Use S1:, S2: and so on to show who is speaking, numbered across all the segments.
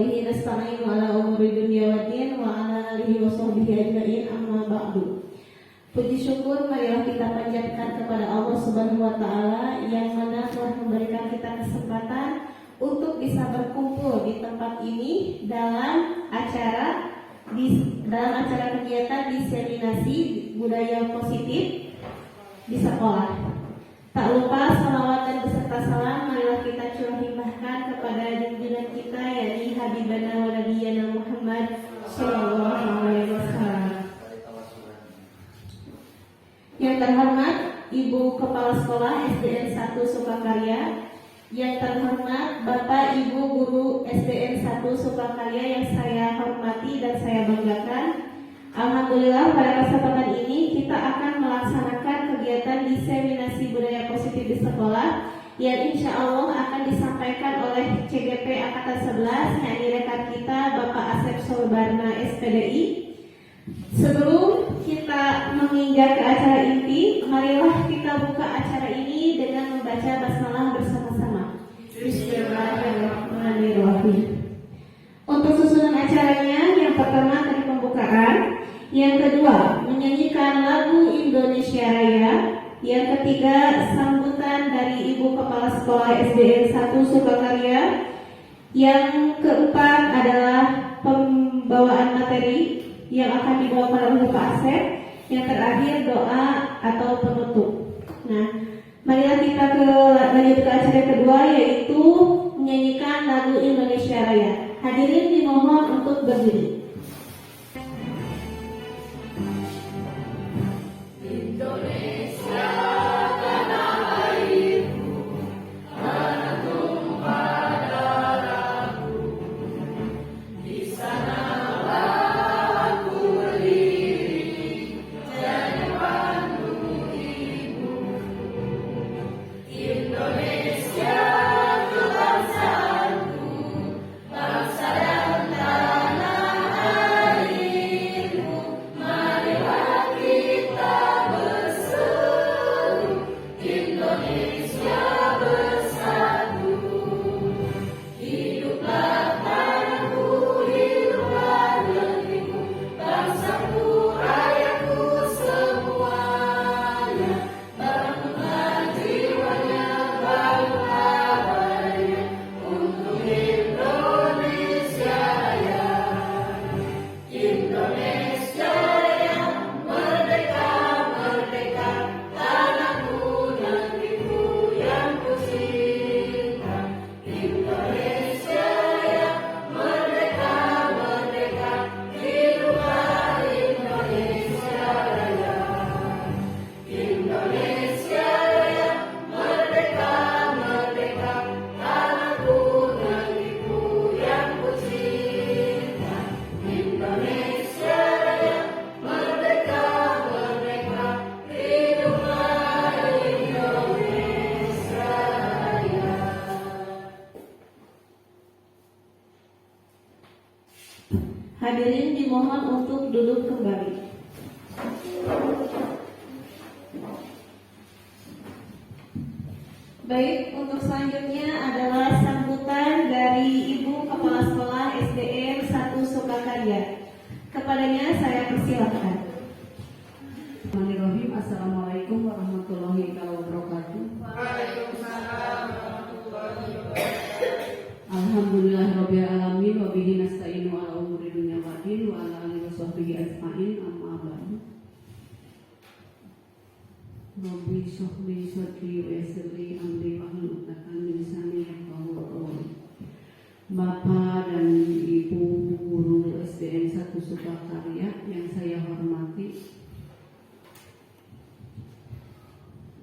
S1: bihi nasta'inu ala umuri dunya waddin wa ala alihi wa sahbihi ajma'in, amma ba'du. Puji syukur marilah kita panjatkan kepada Allah Subhanahu wa taala yang mana telah memberikan kita kesempatan untuk bisa berkumpul di tempat ini dalam acara kegiatan diseminasi budaya positif di sekolah. Tak lupa salawat dan beserta salam marilah kita curahkan kepada junjungan kita yakni Habibana wa Nabiyana Muhammad sallallahu alaihi wasallam. Yang terhormat Ibu Kepala Sekolah SDN 1 Sukakarya, yang terhormat Bapak Ibu Guru SDN 1 Sukakarya yang saya hormati dan saya banggakan. Alhamdulillah pada kesempatan ini kita akan melaksanakan kegiatan diseminasi budaya positif di sekolah yang insya Allah akan disampaikan oleh CGP Angkatan 11 yakni rekan kita Bapak Asep Solbarna SPDI. Sebelum kita menginjak ke acara inti, marilah kita buka acara ini dengan membaca basmalah bersama-sama. Bismillahirrahmanirrahim. Untuk susunan acaranya, yang pertama dari pembukaan, yang kedua menyanyikan lagu Indonesia Raya, yang ketiga sambutan dari Ibu Kepala Sekolah SDN 1 Sukakarya, yang keempat adalah pembawaan materi yang akan dibawakan oleh Pak Asep, yang terakhir doa atau penutup. Nah, marilah kita lanjut ke acara kedua, yaitu menyanyikan lagu Indonesia Raya. Hadirin dimohon untuk berdiri. Hadirin dimohon untuk duduk kembali. Baik, untuk selanjutnya adalah sambutan dari Ibu Kepala Sekolah SDN 1 Sukakarya. Kepadanya saya persilakan.
S2: Bismillahirrahmanirrahim. Assalamualaikum warahmatullahi wabarakatuh.
S3: Waalaikumsalam warahmatullahi wabarakatuh.
S2: Alhamdulillahirabbil alamin wa bihi nasta'inu ala umuri dunya waddin wa ala alihi washabbihi ajmain, amma ba'du. Rabbi shrah li sadri wa yassir li amri wahlul 'uqdatam min lisani yafqahu qawli. Bapak dan Ibu guru SDN 1 Sukakarya yang saya hormati,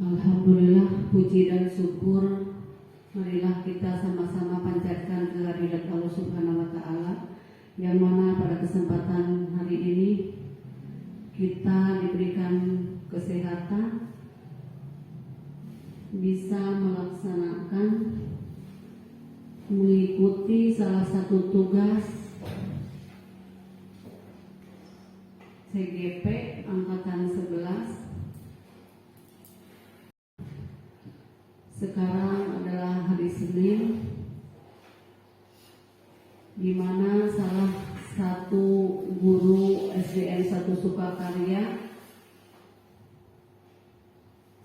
S2: alhamdulillah, puji dan syukur marilah kita sama-sama panjatkan kehadirat Allah Subhanahu wa taala yang mana pada kesempatan hari ini kita diberikan kesehatan bisa melaksanakan mengikuti salah satu tugas CGP Angkatan 11. Sekarang adalah hari Senin di mana salah satu guru SDN 1 Sukakarya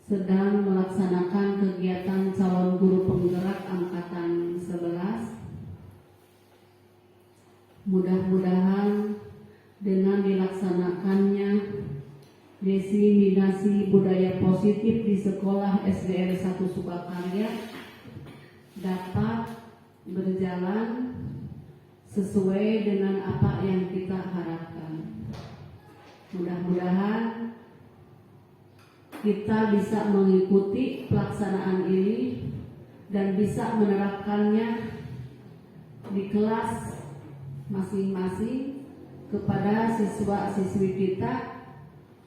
S2: sedang melaksanakan kegiatan calon guru penggerak angkatan 11. Mudah-mudahan dengan dilaksanakannya diseminasi budaya positif di sekolah SDN 1 Sukakarya dapat berjalan sesuai dengan apa yang kita harapkan. Mudah-mudahan kita bisa mengikuti pelaksanaan ini dan bisa menerapkannya di kelas masing-masing kepada siswa-siswi kita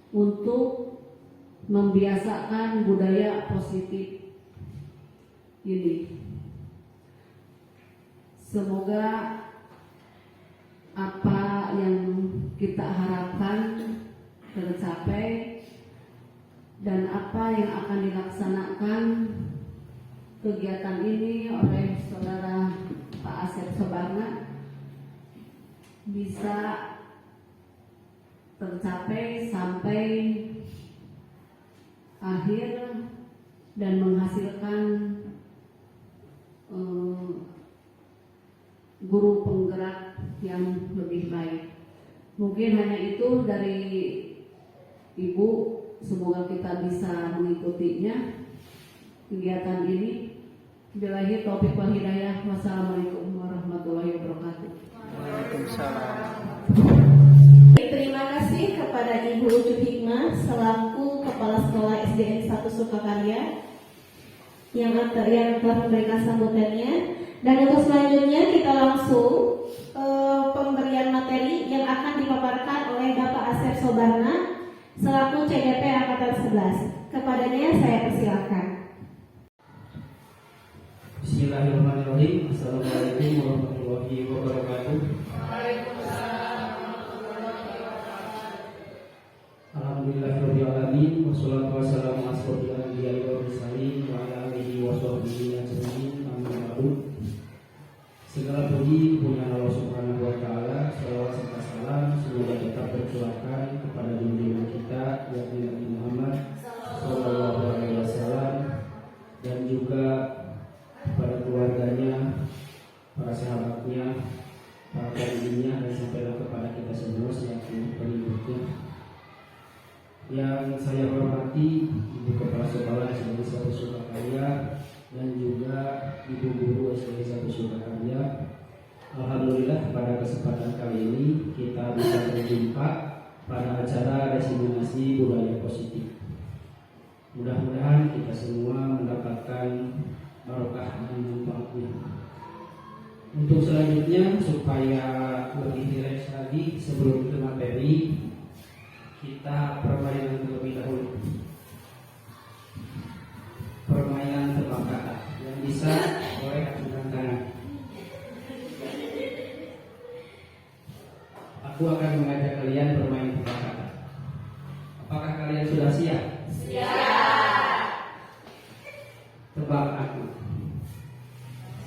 S2: untuk membiasakan budaya positif ini. Semoga apa yang kita harapkan tercapai dan apa yang akan dilaksanakan kegiatan ini oleh saudara Pak Asep Sobarna bisa tercapai sampai akhir dan menghasilkan guru penggerak yang lebih baik. Mungkin hanya itu dari Ibu, semoga kita bisa mengikutinya kegiatan ini. Billahi taufiq wal hidayah. Wassalamualaikum warahmatullahi wabarakatuh.
S3: Waalaikumsalam.
S1: Terima kasih kepada Ibu Ucu Hikmah selaku Kepala Sekolah SDN 1 Sukakarya yang telah memberikan sambutannya. Dan untuk selanjutnya kita langsung pemberian materi yang akan dipaparkan oleh Bapak Asep Sobarna selaku CDP Angkatan 11. Kepadanya saya persilakan.
S4: Bismillahirrahmanirrahim. Assalamualaikum warahmatullahi wabarakatuh. Alhamdulillahirabbil alamin wassalatu wassalamu ala asyrofil anbiya'i wal mursalin wa ala alihi wa sahbihi ajmain. Amma ba'du. Segala puji punya Allah Subhanahu wa taala, selawat serta salam semoga tetap tercurahkan kepada junjungan kita yakni Nabi Muhammad sallallahu alaihi wasallam dan juga kepada keluarganya, para sahabatnya, para tabi'innya dan sampailah kepada kita semua selaku pengikutnya. Yang saya hormati Ibu Kepala Sekolah SDN 1 Sukakarya dan juga Ibu Guru SDN 1 Sukakarya. Alhamdulillah pada kesempatan kali ini kita bisa berjumpa pada acara diseminasi budaya positif. Mudah-mudahan kita semua mendapatkan barokah dan manfaatnya. Untuk selanjutnya supaya lebih rileks lagi sebelum ke materi, kita permainan terlebih dahulu. Permainan tebak kata yang bisa boleh acungkan tangan. Aku akan mengajak kalian bermain tebak kata. Apakah kalian sudah siap? Siap. Tebak aku.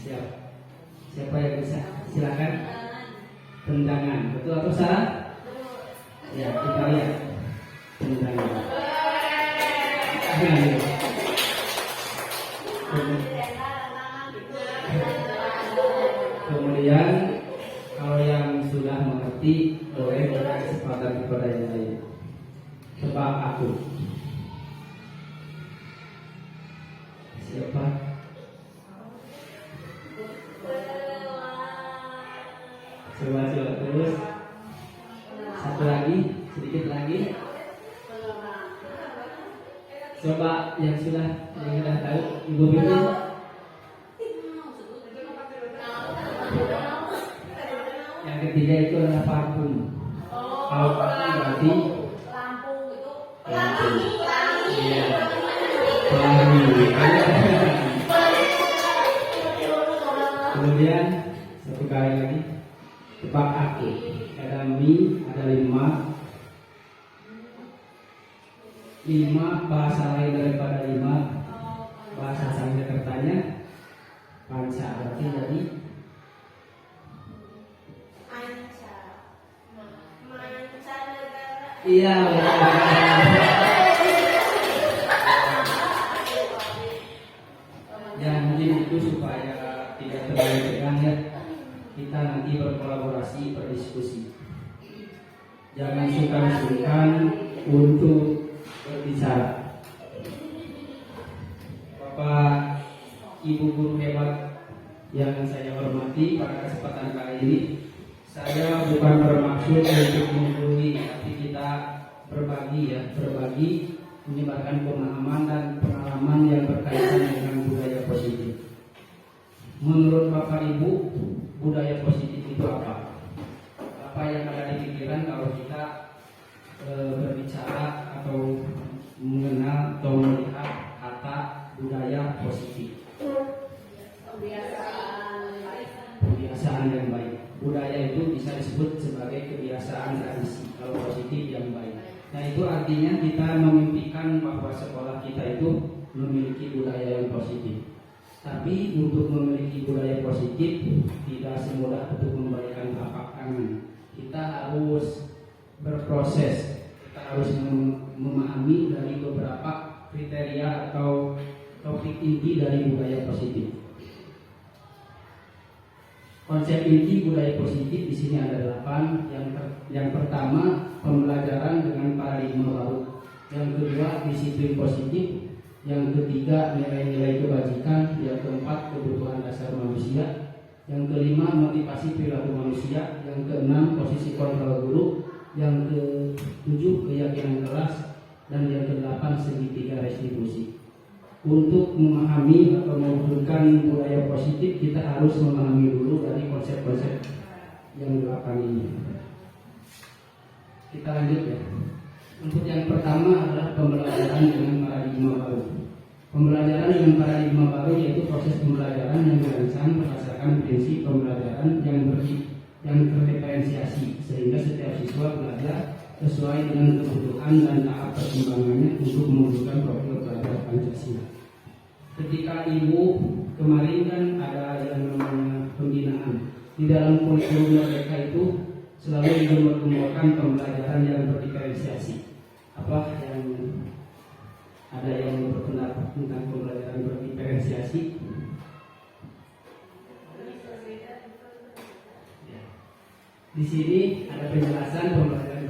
S4: Siap. Siapa yang bisa? Silakan. Tendangan. Betul atau salah? Ya, kita lihat. Tendangan. Kemudian kalau yang sudah mengerti boleh berikan kesempatan kepada yang lain. Tebak aku. Siapa? Coba terus. Satu lagi, sedikit lagi. Coba yang sudah tahu, Ibu Bibi. Yang ketiga itu adalah parfum. Kalau parfum berarti lampu. Iya. Pelangi. Kemudian satu kali lagi. Tebak aku. Ada mie, ada 5. 5 bahasa lain daripada 5 bahasa Sanskertanya panca, berarti jadi Iya. Ya mungkin itu supaya tidak terlalu tegang ya. Kita nanti berkolaborasi, berdiskusi. Jangan sungkan-sungkan untuk berbicara. Bapak Ibu guru hebat yang saya hormati, pada kesempatan kali ini saya bukan bermaksud untuk menggurui, tapi kita berbagi menyebarkan pemahaman dan pengalaman yang berkaitan dengan budaya positif. Menurut Bapak Ibu, budaya positif itu apa? Apa yang ada di pikiran kalau kita berbicara atau mengenal atau melihat kata budaya positif? Kebiasaan yang baik. Budaya itu bisa disebut sebagai kebiasaan tradisi, kalau positif yang baik. Nah itu artinya kita memimpikan bahwa sekolah kita itu memiliki budaya yang positif. Tapi untuk memiliki budaya positif tidak semudah untuk memberikan telapak tangan. Kita harus berproses, kita harus memahami dari beberapa kriteria atau topik inti dari budaya positif. Konsep inti budaya positif di sini ada 8. Yang pertama, pembelajaran dengan paradigma baru. Yang kedua, disiplin positif. Yang ketiga, nilai-nilai kebajikan. Yang keempat, kebutuhan dasar manusia. Yang kelima, motivasi perilaku manusia. Yang keenam, posisi kontrol guru. Yang ketujuh, keyakinan kelas. Dan yang kedelapan, segitiga restitusi. Untuk memahami atau mewujudkan budaya positif, kita harus memahami dulu dari konsep-konsep yang 8 ini. Kita lanjut ya. Untuk yang pertama adalah pembelajaran dengan paradigma baru. Pembelajaran dengan paradigma baru yaitu proses pembelajaran yang dirancang berdasarkan prinsip pembelajaran yang terdiferensiasi, sehingga setiap siswa belajar sesuai dengan kebutuhan dan tahap perkembangannya untuk mewujudkan profil pelajar Pancasila. Ketika Ibu kemarin kan ada yang namanya pembinaan, di dalam kurikulum mereka itu selalu mengembangkan pembelajaran yang berdiferensiasi. Apa yang ada yang berpendapat tentang pembelajaran berdiferensiasi? Di sini ada penjelasan pembelajaran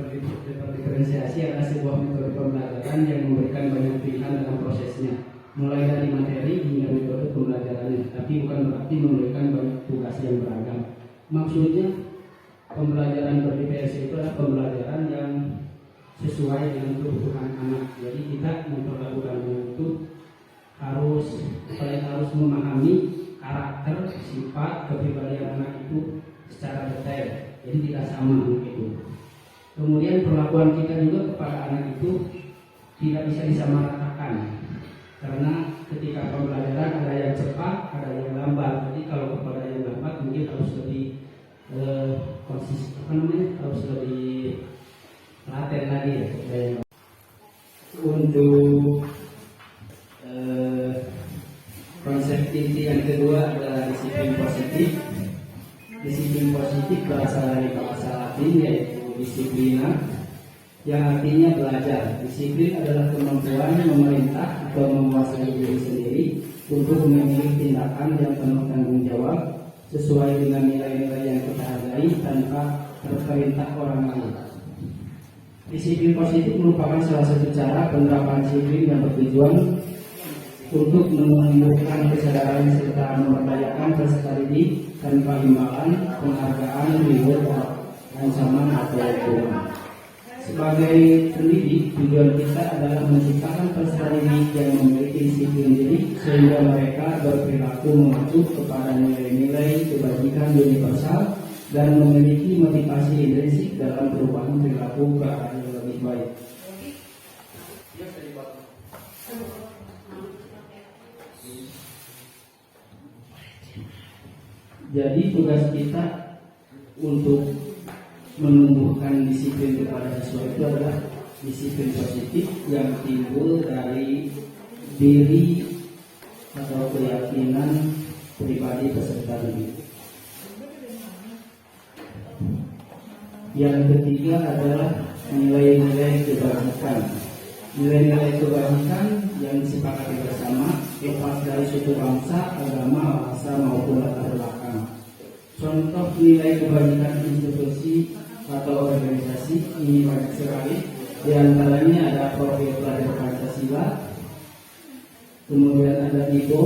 S4: berdiferensiasi adalah sebuah metode pembelajaran yang memberikan banyak pilihan dalam prosesnya, mulai dari materi hingga metode pembelajarannya, tapi bukan berarti memberikan banyak tugas yang beragam. Maksudnya pembelajaran berdiferensiasi itu adalah pembelajaran yang sesuai dengan kebutuhan anak. Jadi kita memperlakukan anak itu harus memahami karakter, sifat, kepribadian anak itu secara detail. Jadi tidak sama begitu. Kemudian perlakuan kita juga kepada anak itu tidak bisa disamaratakan, karena ketika pembelajaran ada yang cepat, ada yang lambat. Jadi kalau kepada yang lambat mungkin harus lebih harus lebih telaten lagi ya. Untuk konsep inti yang kedua adalah disiplin positif. Disiplin positif berasal dari bahasa Latin yaitu disiplina, yang artinya belajar. Disiplin adalah kemampuan memerintah atau menguasai diri sendiri untuk memilih tindakan yang penuh tanggung jawab sesuai dengan nilai-nilai yang kita hargai tanpa terperintah orang lain. Disiplin positif merupakan salah satu cara penerapan disiplin yang bertujuan untuk menumbuhkan kesadaran serta memperdayakan peserta didik tanpa imbalan, penghargaan, reward, ancaman atau hukuman. Sebagai pendidik, tujuan kita adalah menciptakan peserta didik yang memiliki disiplin diri sehingga mereka berperilaku mengacu kepada nilai-nilai kebajikan universal dan memiliki motivasi intrinsik dalam perubahan perilaku ke arah yang lebih baik. Jadi tugas kita untuk menumbuhkan disiplin kepada siswa itu adalah disiplin positif yang timbul dari diri atau keyakinan pribadi peserta didik. Yang ketiga adalah nilai-nilai kebajikan. Nilai-nilai kebajikan yang disepakati bersama lepas dari suku bangsa, agama, bahasa maupun latar belakang. Contoh nilai kebajikan institusi atau organisasi ini banyak sekali. Di antaranya ada Profil Pelajar Pancasila, kemudian ada IPO,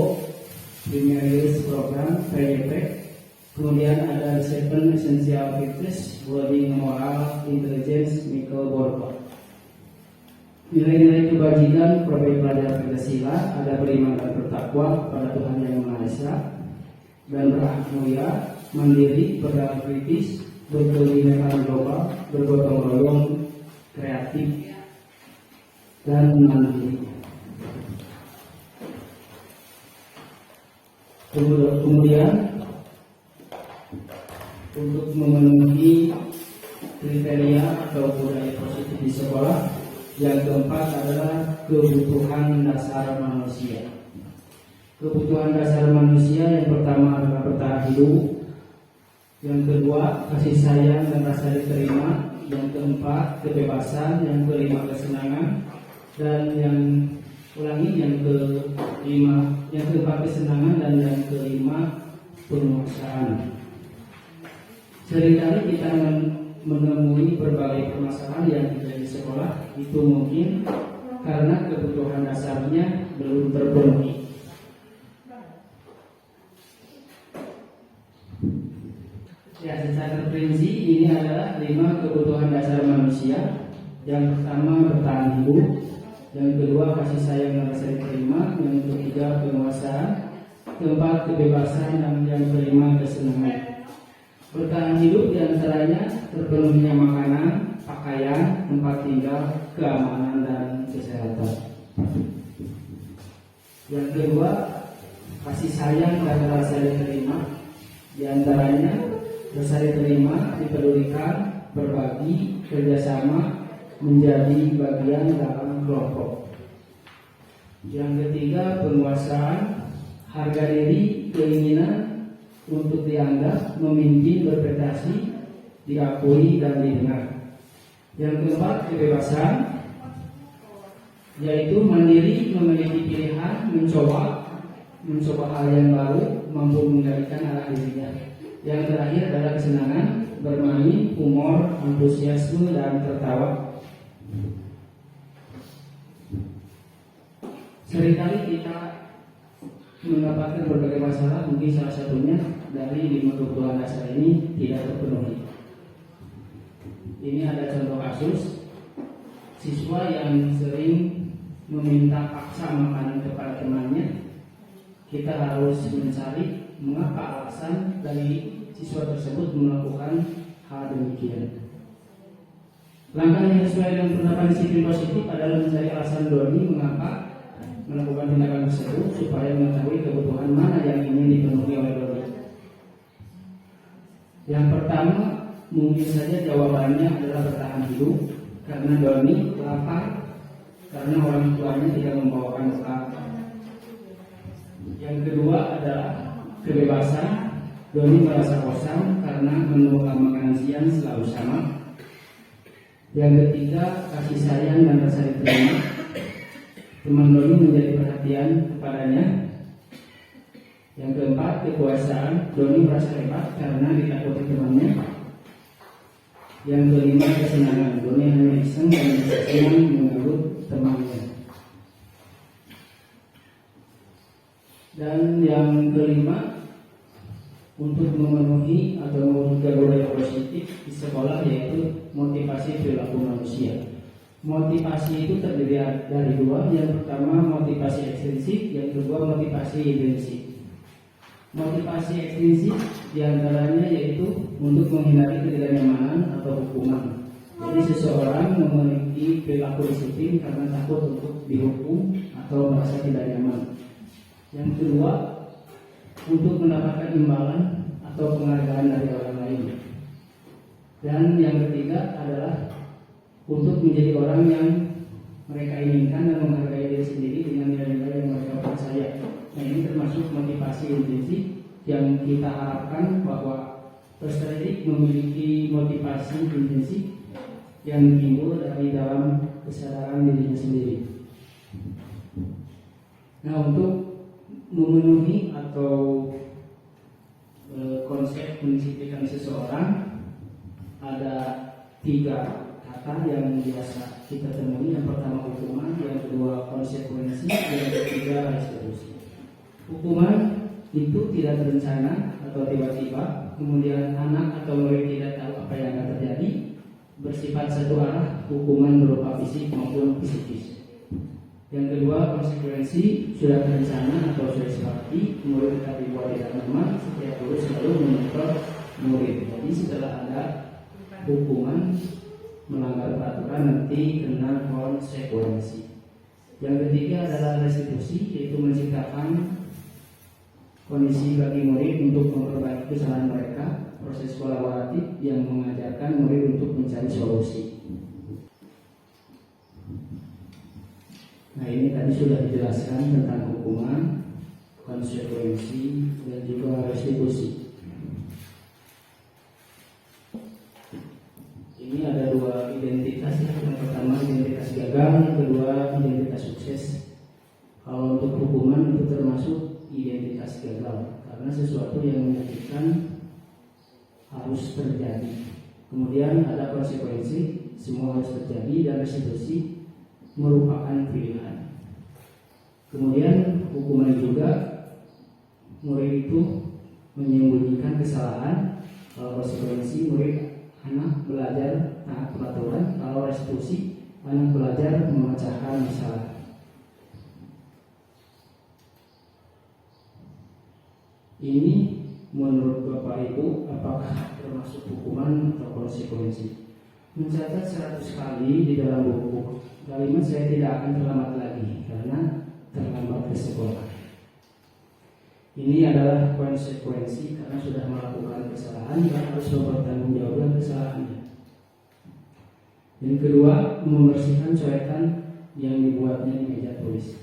S4: Premier Release Program (PRP), kemudian ada Seven Essential Virtues, Building Moral Intelligence, Michael Borkot. Nilai-nilai kebajikan Profil Pelajar Pancasila ada beriman dan bertakwa kepada Tuhan Yang Maha Esa dan berakhlak mulia, mandiri, berdamai kritis, berkebinekaan global, bergotong royong, kreatif, dan mandiri. Kemudian untuk memenuhi kriteria atau budaya positif di sekolah, yang keempat adalah kebutuhan dasar manusia. Kebutuhan dasar manusia yang pertama adalah bertahan hidup, yang kedua kasih sayang dan rasa diterima, yang keempat kebebasan, yang kelima kesenangan, dan yang keempat kesenangan, dan yang kelima penguasaan. Seringkali kita menemui berbagai permasalahan yang terjadi di sekolah, itu mungkin karena kebutuhan dasarnya belum terpenuhi. Ya, secara terperinci ini adalah 5 kebutuhan dasar manusia. Yang pertama bertahan hidup, yang kedua kasih sayang dan rasa diterima, yang ketiga penguasaan, keempat kebebasan, dan yang kelima kesenangan. Bertahan hidup diantaranya terpenuhinya makanan, pakaian, tempat tinggal, keamanan, dan kesehatan. Yang kedua kasih sayang dan rasa diterima, diantaranya rasa diterima, dipedulikan, berbagi, kerjasama, menjadi bagian dalam kelompok. Yang ketiga penguasaan, harga diri, keinginan untuk dianggap, memimpin, berprestasi, diakui, dan didengar. Yang keempat kebebasan, yaitu mandiri, memiliki pilihan, mencoba hal yang baru, mampu mengendalikan arah dirinya. Yang terakhir adalah kesenangan, bermain, humor, antusiasme, dan tertawa. Seringkali kita mendapatkan berbagai masalah, mungkin salah satunya dari 5 kebutuhan dasar ini tidak terpenuhi. Ini ada contoh kasus siswa yang sering meminta paksa makanan kepada temannya. Kita harus mencari mengapa alasan dari siswa tersebut melakukan hal demikian. Langkah yang sesuai dengan penerapan disiplin positif adalah mencari alasan Doni mengapa melakukan tindakan tersebut, supaya mengetahui kebutuhan mana yang ingin dipenuhi oleh Doni. Yang pertama, mungkin saja jawabannya adalah bertahan hidup, karena Doni lapar karena orang tuanya tidak membawakan bekal. Yang kedua adalah kebebasan. Doni merasa bosan karena menu makanan siang selalu sama. Yang ketiga kasih sayang dan rasa diterima. Teman Doni menjadi perhatian kepadanya. Yang keempat kekuasaan. Doni merasa hebat karena ditakuti temannya. Yang kelima kesenangan. Doni hanya iseng dan senang mengganggu temannya. Dan yang kelima, untuk memenuhi atau mewujudkan budaya positif di sekolah, yaitu motivasi perilaku manusia. Motivasi itu terdiri dari 2. Yang pertama motivasi ekstrinsik, yang kedua motivasi intrinsik. Motivasi ekstrinsik diantaranya yaitu untuk menghindari ketidaknyamanan atau hukuman. Jadi seseorang memiliki perilaku disiplin karena takut untuk dihukum atau merasa tidak nyaman. Yang kedua, untuk mendapatkan imbalan atau penghargaan dari orang lain. Dan yang ketiga adalah untuk menjadi orang yang mereka inginkan dan menghargai diri sendiri dengan nilai-nilai yang mereka percaya. Nah, ini termasuk motivasi intrinsik yang kita harapkan bahwa peserta didik memiliki motivasi intrinsik yang timbul dari dalam kesadaran dirinya sendiri. Nah, untuk memenuhi atau konsep mendisiplinkan seseorang, ada 3 kata yang biasa kita temui. Yang pertama hukuman, yang kedua konsekuensi, yang ketiga restitusi. Hukuman itu tidak berencana atau tiba-tiba, kemudian anak atau murid tidak tahu apa yang akan terjadi, bersifat satu arah. Hukuman berupa fisik maupun psikis. Yang kedua konsekuensi, sudah terencana atau sudah sepakati, murid tetap dibuat tidak normal, setiap guru selalu menyerang murid. Jadi setelah ada hukuman melanggar peraturan, nanti kena konsekuensi. Yang ketiga adalah restitusi, yaitu menciptakan kondisi bagi murid untuk memperbaiki kesalahan mereka, proses kolaboratif yang mengajarkan murid untuk mencari solusi. Nah, ini tadi sudah dijelaskan tentang hukuman, konsekuensi, dan juga restitusi. Ini ada 2 identitas ya. Yang pertama identitas gagal, yang kedua identitas sukses. Kalau untuk hukuman itu termasuk identitas gagal, karena sesuatu yang menyakitkan harus terjadi. Kemudian ada konsekuensi, semua harus terjadi, dan restitusi merupakan pilihan. Kemudian hukuman juga, murid itu menyembunyikan kesalahan. Kalau konsekuensi, murid anak belajar taat peraturan. Kalau restitusi, anak belajar memecahkan masalah. Ini menurut Bapak Ibu apakah termasuk hukuman atau konsekuensi? Mencatat 100 kali di dalam buku kalimat saya tidak akan terlambat lagi karena terlambat ke sekolah. Ini adalah konsekuensi karena sudah melakukan kesalahan dan harus mempertanggungjawabkan kesalahannya. Yang kedua, membersihkan coretan yang dibuatnya di meja tulis.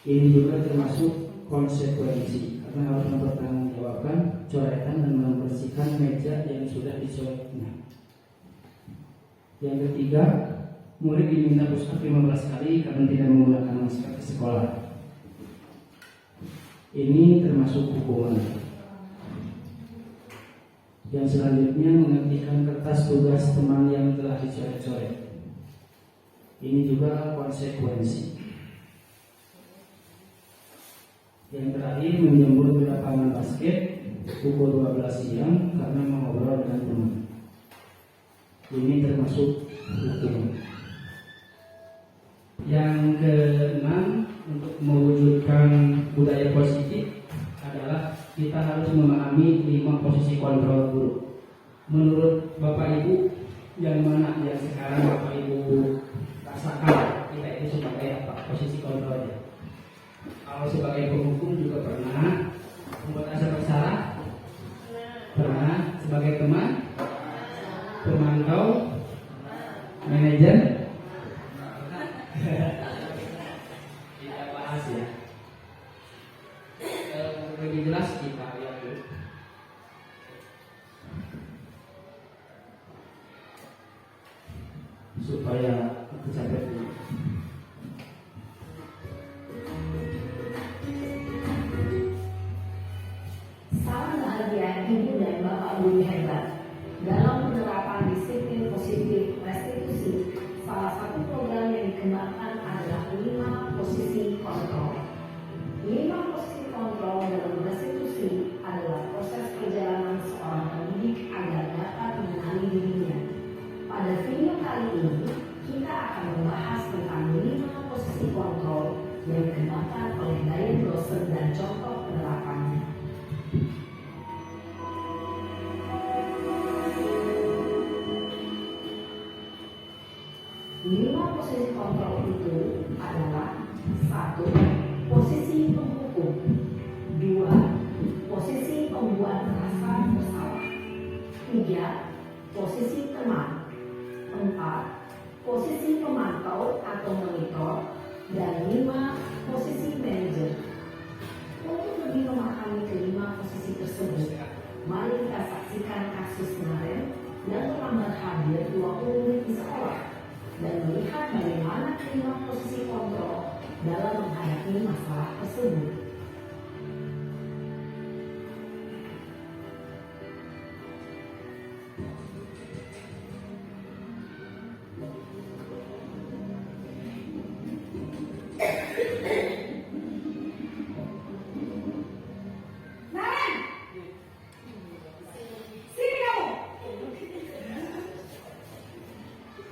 S4: Ini juga termasuk konsekuensi karena harus mempertanggungjawabkan coretan dan membersihkan meja yang sudah dicoretnya. Yang ketiga, murid diminta push up 15 kali karena tidak menggunakan masker ke sekolah. Ini termasuk hukuman. Yang selanjutnya, menghentikan kertas tugas teman yang telah dicoret-coret. Ini juga konsekuensi. Yang terakhir, menjemur di lapangan basket pukul 12 siang karena mengobrol dengan teman. Ini termasuk hukuman. Yang keenam, untuk mewujudkan budaya positif adalah kita harus memahami 5 posisi kontrol guru. Menurut Bapak Ibu, yang mana yang sekarang Bapak Ibu rasakan kita itu sebagai apa posisi kontrolnya? Kalau sebagai penghukum juga pernah, membuat rasa bersalah pernah, sebagai teman, pemantau, manajer. Kita bahas ya. Lebih jelas kita lihat dulu. Supaya tercapai dulu.
S5: Salam bahagia Ibu dan Bapak Guru hebat. Dalam penerapan disiplin positif restitusi, salah satu program yang dikembangkan adalah 5 posisi kontrol. 5 posisi kontrol dalam restitusi adalah proses perjalanan seorang pendidik agar dapat mengenali dirinya. Pada video kali ini, kita akan membahas tentang 5 posisi kontrol yang dikembangkan oleh Diane Blossom dan contoh penerapannya. 5 posisi kontrol itu adalah 1. Posisi penghukum, 2. Posisi pembuat merasa bersalah, 3. Posisi teman, 4. Posisi pemantau atau monitor, dan 5. Posisi manajer. Untuk lebih memahami kelima posisi tersebut, mari kita saksikan kasus kemarin yang telah hadir dari 20 menit di sekolah dan melihat bagaimana kelima posisi kontrol dalam menghadapi masalah tersebut.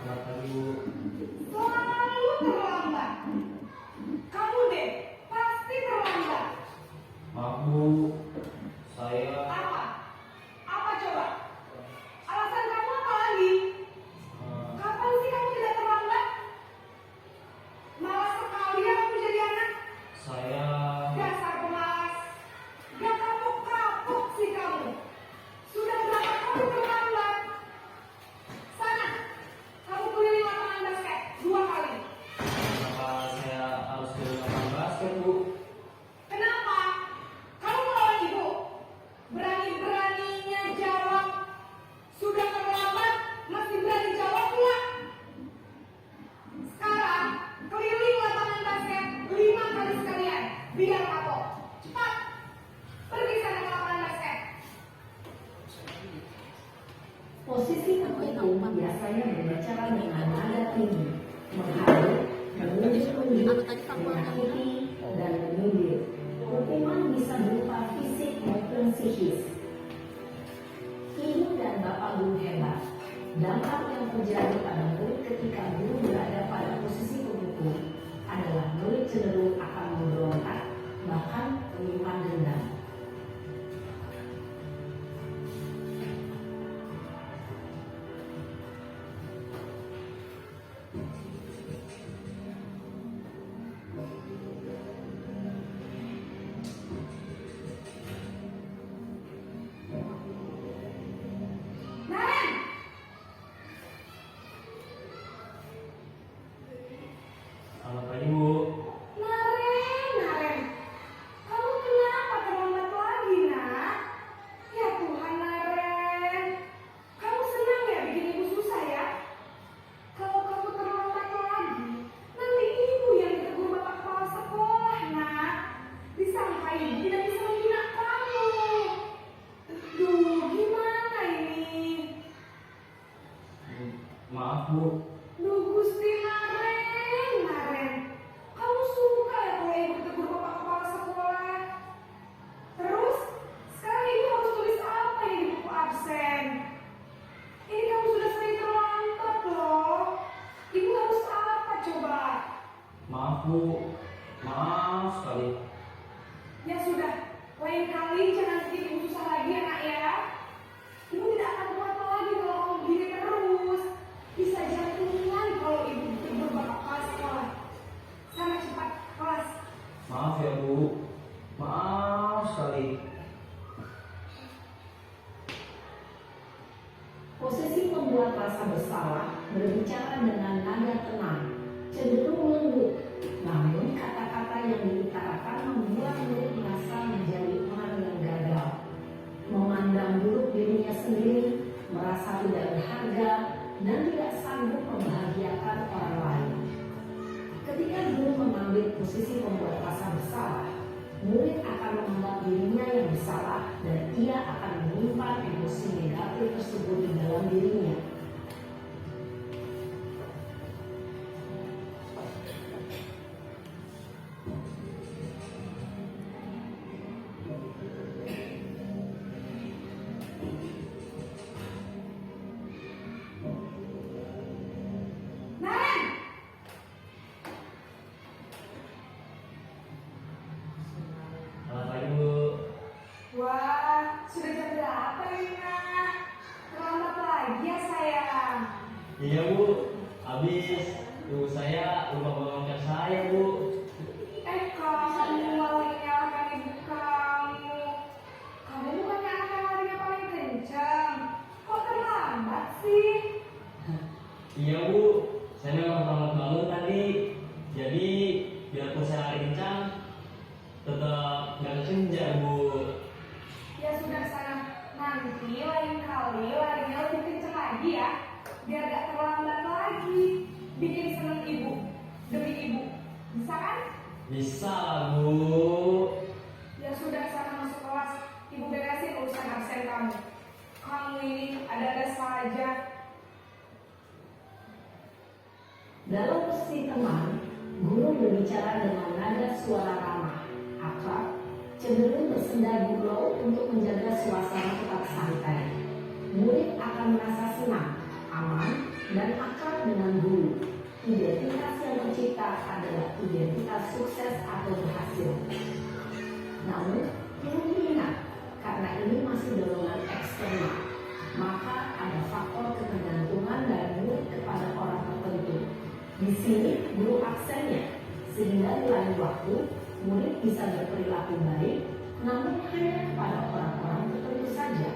S4: Selamat pagi Bu.
S6: Selalu terlambat. Kamu deh, pasti terlambat.
S4: Maaf Bu, saya
S6: Apa? Apa coba? Alasan kamu apa lagi? Kapan sih kamu tidak terlambat? Malas sekali ya kamu jadi anak.
S4: saya
S6: Dasar pemalas. Gak kapok-kapok sih kamu. Sudah berapa kali terlambat? Sana, kamu keliling lapangan basket 2 kali.
S4: kenapa saya harus ke lapangan basket Bu?
S6: Kenapa? Kamu melawan ibu? Berani-beraninya jawab. Sudah terlambat, masih berani jawab pula. Sekarang, keliling lapangan basket 5 kali sekalian. Biar kapok. Cepat. Pergi sana ke lapangan basket.
S5: Posisi tertentu biasanya berbicara dengan nada tinggi, menghadap, menunjuk-nunjuk, menyakiti, dan menyindir. Hukuman bisa berupa fisik maupun psikis. Ibu dan bapak guru hebat. Dampak yang terjadi pada murid ketika guru berada pada posisi pemukul adalah murid cenderung akan memberontak, bahkan menyimpan dendam.
S6: Naren!
S4: Selamat pagi Bu.
S6: Naren! Kamu kenapa terlambat lagi, nak? Ya Tuhan, Naren. Kamu senang ya bikin ibu susah ya? Kalau kamu terlambat lagi, nanti ibu yang ditegur bapak kepala sekolah, nak. Disangka ibu tidak bisa membina kamu. Duh, gimana ini?
S4: Maaf Bu.
S6: Duh, Gusti Naren. Kamu suka ya kalau ibu tegur bapak kepala sekolah? Terus, sekarang ibu harus tulis apa ini di buku absen? Ini kamu sudah sering terlambat loh. Ibu harus apa coba?
S4: Maaf Bu. Maaf sekali.
S6: Ya sudah, lain kali jangan bikin ibu susah lagi ya nak ya. Ibu tidak akan kuat lagi kalau kamu begini terus. Bisa jantungan kalau ibu ditegur bapak kepala sekolah. Sana cepat kelas.
S4: Maaf ya Bu. Maaf sekali.
S5: Posisi pembuat rasa bersalah berbicara dengan nada tenang, cenderung lembut, namun kata-kata yang diutarakan membuat murid merasa menjadi orang yang gagal, memandang buruk dirinya sendiri, merasa tidak berharga, dan tidak sanggup membahagiakan orang lain. Ketika guru mengambil posisi pembuat rasa bersalah, murid akan menganggap dirinya yang bersalah dan ia akan menyimpan emosi negatif tersebut di dalam dirinya.
S6: Naren!
S4: Selamat pagi Bu.
S6: Wah, sudah jam berapa ini nak? Terlambat lagi ya sayang.
S4: Iya Bu. Habis ibu saya lupa mengangkat saya Bu.
S6: Kamu malah nyalakan ibu kamu. Kamu bukannya anak yang larinya paling kencang. Kok terlambat sih?
S4: Iya Bu. Saya memang terlambat bangun tadi. Jadi biarpun saya lari kencang, tetap nggak kesenja Bu.
S6: Ya sudah sana. Nanti lain kali larinya lebih kencang lagi ya. Biar demi ibu. Bisa kan?
S7: Bisa lah, Bu.
S6: Ya sudah, sana masuk kelas. Ibu beresin urusan absen kamu. Kamu ini ada-ada saja.
S5: Dalam posisi teman, guru berbicara dengan nada suara ramah, akrab, cenderung bersenda gurau untuk menjaga suasana tetap santai. Murid akan merasa senang, aman, dan akrab dengan guru. Identitas yang tercipta adalah identitas sukses atau berhasil. Namun, perlu diingat, karena ini masih dorongan eksternal, maka ada faktor ketergantungan dari murid kepada orang tertentu. Di sini, guru aksennya, sehingga di lain waktu, murid bisa berperilaku baik, namun hanya kepada orang-orang tertentu saja.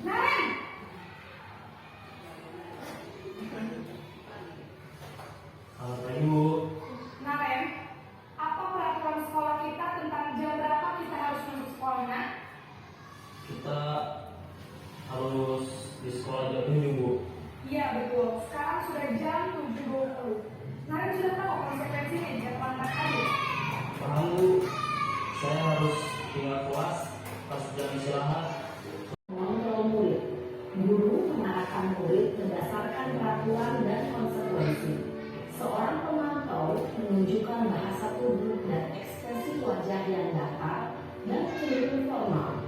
S6: Naren!
S7: Selamat pagi, Bu.
S6: Naren, apa peraturan sekolah kita tentang jam berapa kita harus masuk sekolah, Nak?
S7: Kita harus di sekolah jam 7, Bu.
S6: Iya betul, sekarang sudah jam 7.20. Naren sudah tahu konsekuensinya jika terlambat tadi.
S7: Paham, Bu. Saya harus tinggal kelas pas jam istirahat.
S5: Mengontrol murid. Guru mengarahkan murid berdasarkan peraturan dan konsekuensi. Seorang pemantau menunjukkan bahasa tubuh dan ekspresi wajah yang datar dan cenderung formal.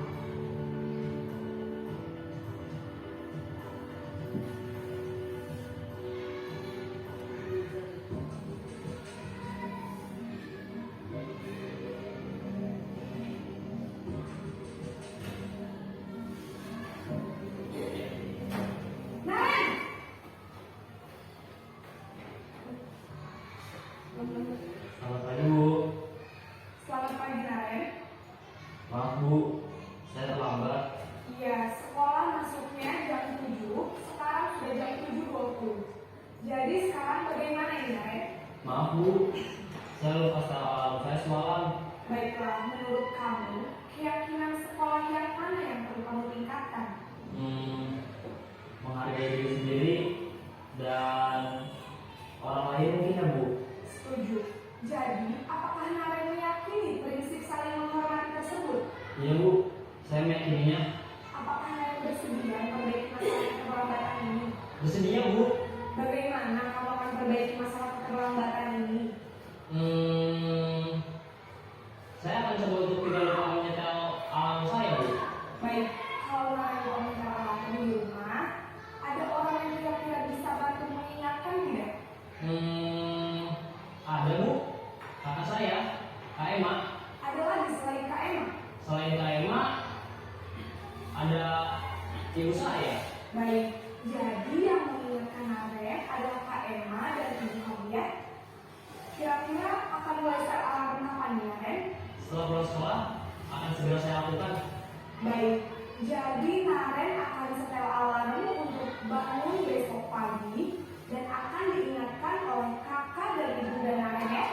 S6: Naren!
S7: Selamat pagi, Bu.
S6: Selamat pagi, Naren.
S7: Maaf, Bu. Saya terlambat.
S6: Iya, sekolah masuknya jam 7, sekarang sudah jam 7.20. Jadi sekarang bagaimana ini, Naren?
S7: Maaf, Bu. Saya lupa setel alarm saya semalam.
S6: Baiklah, menurut kamu, keyakinan sekolah yang mana yang perlu kamu tingkatkan?
S7: Menghargai diri sendiri dan orang lain mungkin ya, Bu.
S6: Setuju. Jadi, apakah Naren meyakini prinsip saling menghormati tersebut?
S7: Iya, Bu. Saya meyakininya.
S6: Apakah Naren bersedia memperbaiki masalah keterlambatan ini?
S7: Bersedia, Bu.
S6: Bagaimana kamu akan perbaiki masalah keterlambatan ini?
S7: Saya akan coba untuk tidak lupa menyetel alarm saya, Bu.
S6: Baik, kalau Naren mau menyetel alarm di rumah, ada orang yang kira-kira bisa bantu mengingatkan tidak?
S7: Ada, Bu. Kakak saya, Kak Emma.
S6: Ada lagi selain Kak Emma?
S7: Selain Kak Emma, ada ibu saya.
S6: Baik, jadi yang mengingatkan Naren adalah Kak Emma dan Ibu kamu ya. Kira-kira akan mulai start alarm kapan nih, Naren?
S7: Setelah pulang sekolah, akan segera saya lakukan.
S6: Baik, jadi Naren akan setel alarm untuk bangun besok pagi dan akan diingatkan oleh kakak dan ibu dan Naren ya.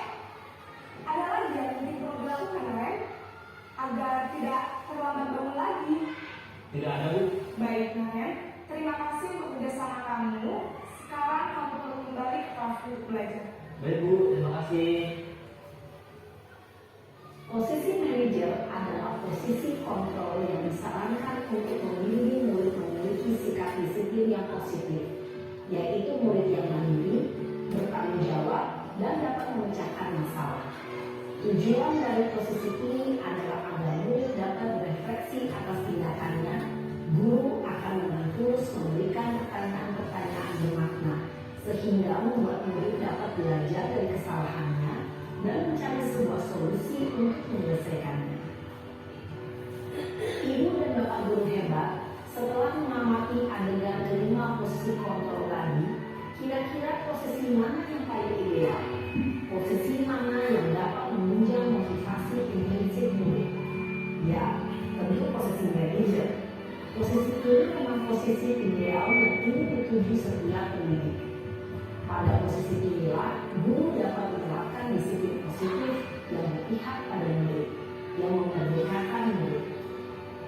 S6: Ada lagi yang mungkin perlu dilakukan, Naren, agar tidak terlambat bangun lagi.
S7: Tidak ada, Bu.
S6: Baik, Naren, terima kasih untuk kerjasama kamu. Sekarang kamu perlu kembali ke kelas untuk belajar.
S7: Baik, Bu. Terima kasih.
S5: Posisi manajer adalah posisi kontrol yang disarankan untuk membimbing murid memiliki sikap disiplin yang positif, yaitu murid yang mandiri, bertanggung jawab, dan dapat memecahkan masalah. Tujuan dari posisi ini adalah agar murid dapat berefleksi atas tindakannya. Guru akan dengan terus memberikan pertanyaan-pertanyaan bermakna, sehingga membuat murid dapat belajar dari kesalahannya dan mencari sebuah solusi untuk menyelesaikannya. Ibu dan bapak guru hebat, setelah mengamati adegan kelima posisi kontrol tadi, kira-kira posisi mana yang paling ideal? Posisi mana yang dapat menunjang motivasi prinsip murid? Ya, tentu posisi manajer. Posisi ini memang posisi ideal yang ingin dituju setiap pendidik. Pada posisi inilah, guru dapat menerapkan disiplin positif yang berpihak pada murid, yang memerdekakan murid.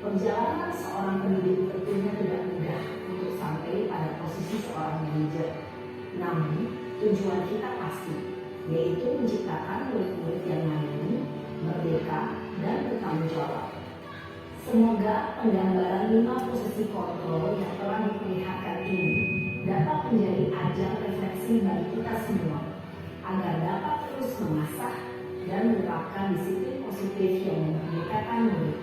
S5: Perjalanan seorang pendidik tentunya tidak mudah untuk sampai pada posisi seorang manajer. Namun, tujuan kita pasti, yaitu menciptakan murid-murid yang mandiri, merdeka, dan bertanggung jawab. Semoga penggambaran 5 posisi kontrol yang telah diperlihatkan ini dapat menjadi ajang refleksi bagi kita semua, agar dapat terus mengasah dan menerapkan disiplin positif yang memerdekakan murid.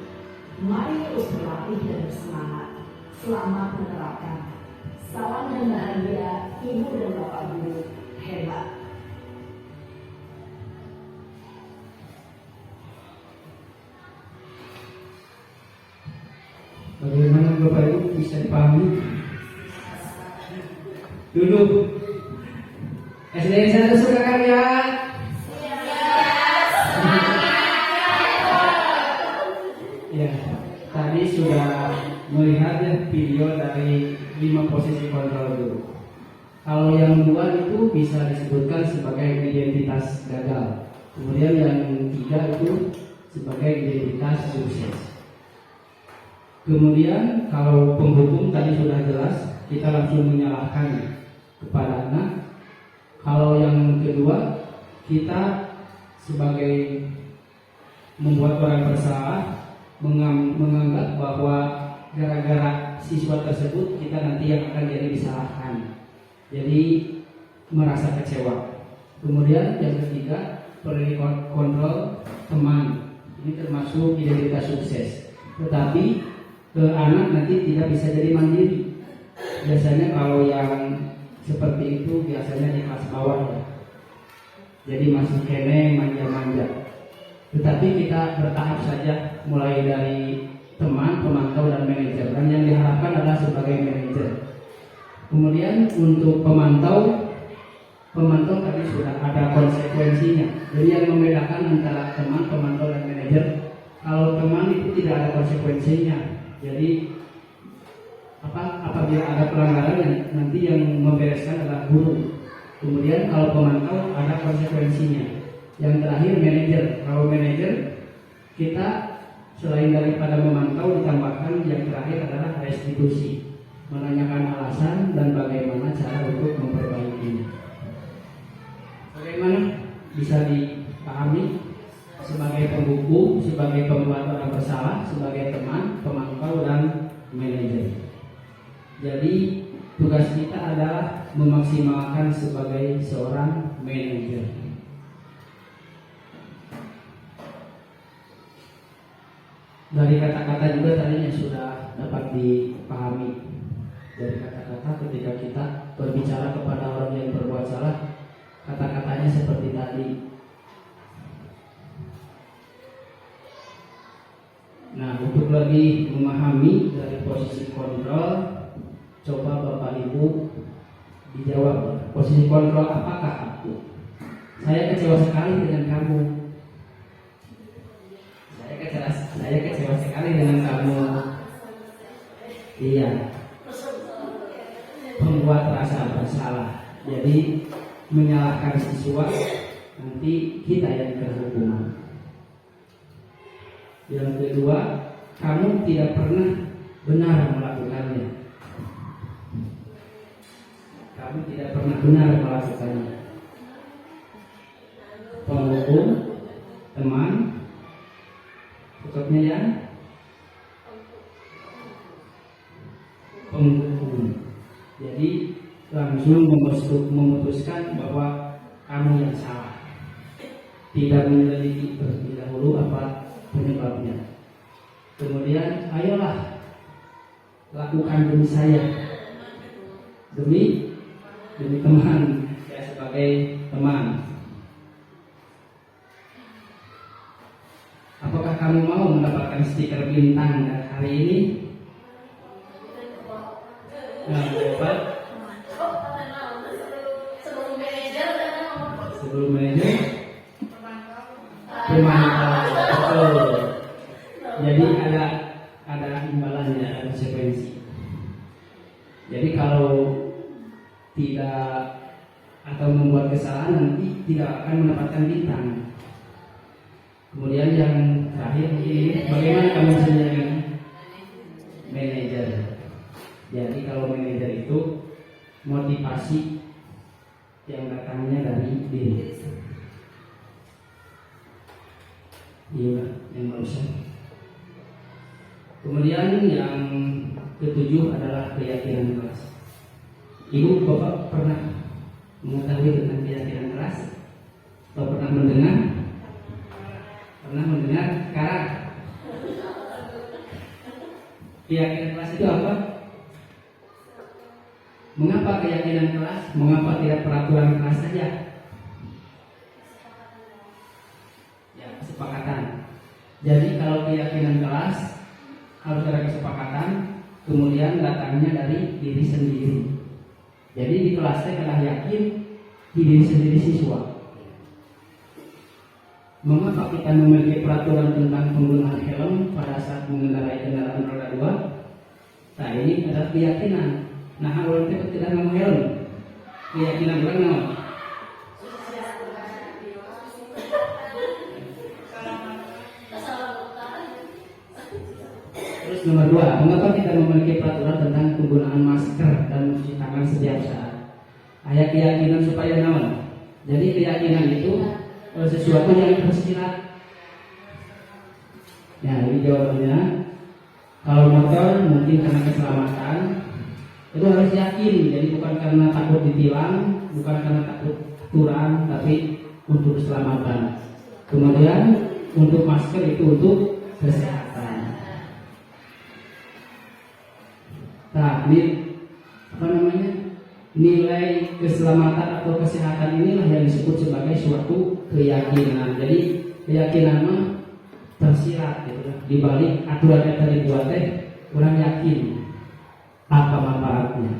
S5: Mari terus berlatih dan bersemangat. Selamat menerapkan. Salam dan bahagia Ibu dan Bapak Guru hebat.
S4: Bagaimana Bapak Ibu bisa dipahami? Duduk. SDN 1 Sukakarya. Ya, tadi sudah melihat ya video dari 5 posisi kontrol dulu. Kalau yang 2 itu bisa disebutkan sebagai identitas gagal. Kemudian yang 3 itu sebagai identitas sukses. Kemudian kalau penghukum tadi sudah jelas, kita langsung menyalahkan kepada anak. Kalau yang kedua, kita sebagai membuat orang bersalah, menganggap bahwa gara-gara siswa tersebut kita nanti yang akan jadi disalahkan, jadi merasa kecewa. Kemudian yang ketiga, perlu kontrol teman. Ini termasuk identitas sukses. Tetapi anak nanti tidak bisa jadi mandiri. Biasanya kalau yang seperti itu biasanya di kelas bawah ya. Jadi masih kene manja-manja. Tetapi kita bertahap saja, mulai dari teman, pemantau, dan manajer. Dan yang diharapkan adalah sebagai manajer. Kemudian untuk pemantau tadi sudah ada konsekuensinya. Jadi yang membedakan antara teman, pemantau, dan manajer, kalau teman itu tidak ada konsekuensinya. Jadi apabila ada pelanggaran, nanti yang membereskan adalah guru. Kemudian kalau pemantau ada konsekuensinya. Yang terakhir manajer. Kalau manajer, kita selain daripada memantau, ditambahkan yang terakhir adalah restitusi, menanyakan alasan dan bagaimana cara untuk memperbaikinya. Bagaimana bisa dipahami? Sebagai penghukum, sebagai pembuat orang bersalah, sebagai teman, pemantau, dan manajer. Jadi tugas kita adalah memaksimalkan sebagai seorang manajer. Dari kata-kata juga tadinya sudah dapat dipahami. Dari kata-kata ketika kita berbicara kepada orang yang berbuat salah, kata-katanya seperti tadi. Nah, untuk lebih memahami dari posisi kontrol, coba Bapak Ibu dijawab. Posisi kontrol apakah aku? Saya kecewa sekali dengan kamu. Saya kecewa sekali dengan kamu. Iya. Membuat rasa bersalah. Jadi menyalahkan siswa, nanti kita yang terhukum. Yang kedua, kamu tidak pernah benar melakukannya. Kamu tidak pernah benar melakukannya. Penghukum, teman, cukupnya ya. Penghukum. Jadi langsung memutuskan bahwa kamu yang salah. Tidak menyelidiki terlebih dahulu apa penyebabnya. Kemudian ayolah lakukan demi saya, demi teman, saya sebagai teman. Apakah kamu mau mendapatkan stiker bintang hari ini? Nah, Bapak, sebelum manajer pemantau. Jadi ada imbalannya, ada konsekuensi. Jadi kalau tidak atau membuat kesalahan nanti tidak akan mendapatkan bintang. Kemudian yang terakhir ini, bagaimana kamu bisa menjadi manajer? Jadi kalau manajer itu motivasi yang datangnya dari diri. Iya, yang barusan. Kemudian yang ketujuh adalah keyakinan kelas. Ibu bapak pernah mengetahui tentang keyakinan kelas? Atau pernah mendengar? Pernah mendengar sekarang? Keyakinan kelas itu apa? Mengapa keyakinan kelas? Mengapa tidak peraturan kelas saja? Ya, kesepakatan. Jadi kalau keyakinan kelas harus ada kesepakatan, kemudian datangnya dari diri sendiri. Jadi di kelasnya adalah yakin di diri sendiri siswa. Mengapa kita memiliki peraturan tentang penggunaan helm pada saat mengendarai kendaraan roda 2? Nah ini adalah keyakinan. Nah kalau kita tidak mau helm, keyakinan orang mau. Terus nomor 2, mengapa kita memiliki peraturan tentang penggunaan masker dan mencuci tangan setiap saat? Ayat keyakinan supaya naon. Jadi keyakinan itu sesuatu yang tersirat. Ya, ini jawabannya. Kalau motor mungkin karena keselamatan, itu harus yakin. Jadi bukan karena takut ditilang, bukan karena takut aturan, tapi untuk keselamatan. Kemudian untuk masker itu untuk kesehatan. Nah, ini apa namanya? Nilai keselamatan atau kesehatan inilah yang disebut sebagai suatu keyakinan. Jadi keyakinan mah tersirat gitu. Di balik aturan yang tadi buat orang yakin apa manfaatnya.